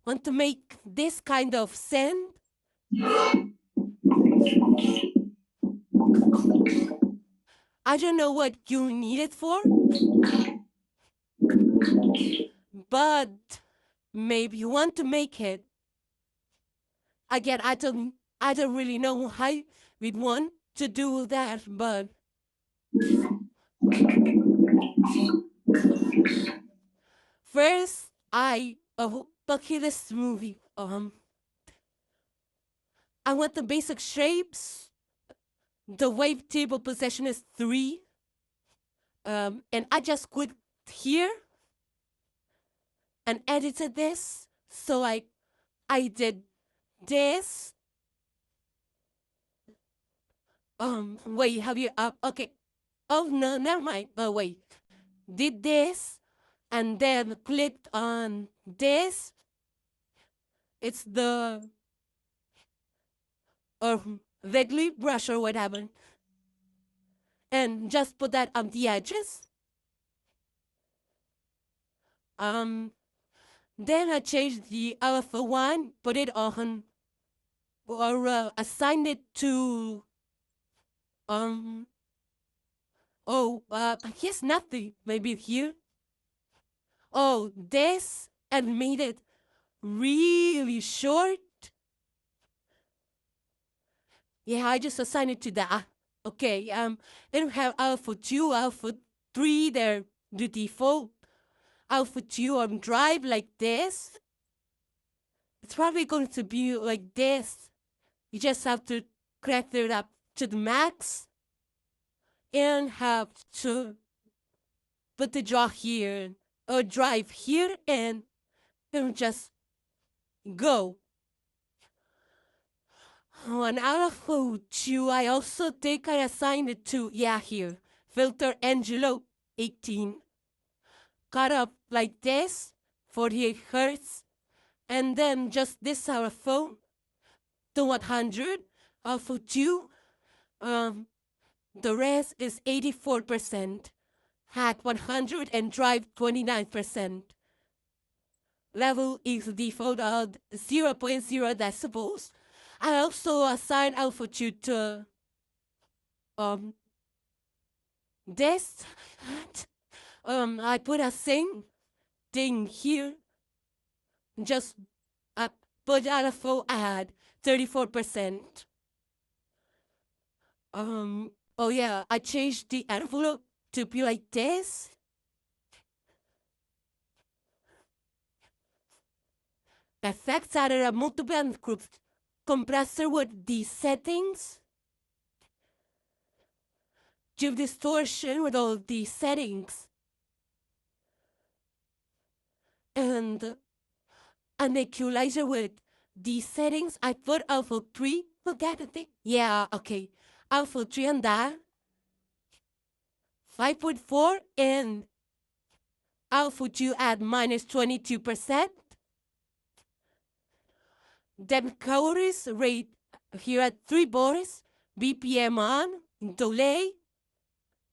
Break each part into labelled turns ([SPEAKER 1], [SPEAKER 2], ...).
[SPEAKER 1] Want to make this kind of scent? I don't know what you need it for, but maybe you want to make it. Again, I don't really know how we'd want to do that, but first okay, this movie. I want the basic shapes. The wavetable position is 3. And I just quit here and edited this. So I did this. Wait, have you up? Okay. Oh no, never mind. Oh wait, did this, and then clicked on this. It's the vaguely brush or whatever, and just put that on the edges. Um, then I changed the alpha one, put it on, or assigned it to I guess nothing. Maybe here. Oh, this, and made it really short. Yeah, I just assigned it to that. Okay, then we have alpha 2, alpha 3, they're the default. Alpha 2 on drive like this. It's probably going to be like this. You just have to crank it up to the max and have to put the draw here or drive here and then just go. On alpha 2, I also think I assigned it to, yeah, here. Filter Angelo 18. Cut up like this, 48 hertz, and then just this our phone to 100, alpha 2. The rest is 84%, hat 100 and drive 29%. Level is default of zero point 0.0 decibels. I also assign alpha 2 to um this. I put a thing here. Just put alpha at 34%. Oh yeah, I changed the envelope to be like this. The effects added a multi-band group compressor with these settings. Give distortion with all these settings. And an equalizer with these settings. I put alpha 3. Forget the thing. Yeah, okay. Alpha 3 on that. 5.4 and alpha 2 at minus 22%. Then chorus rate here at 3 bars. BPM on. Delay.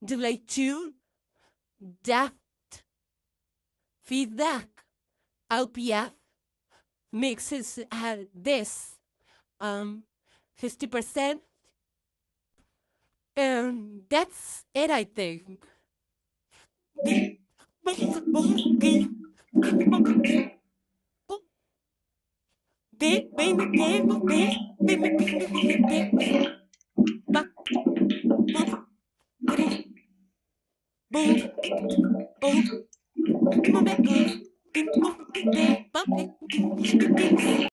[SPEAKER 1] Delay 2. Depth. Feedback. LPF. Mixes at this. 50%. And that's it, I think.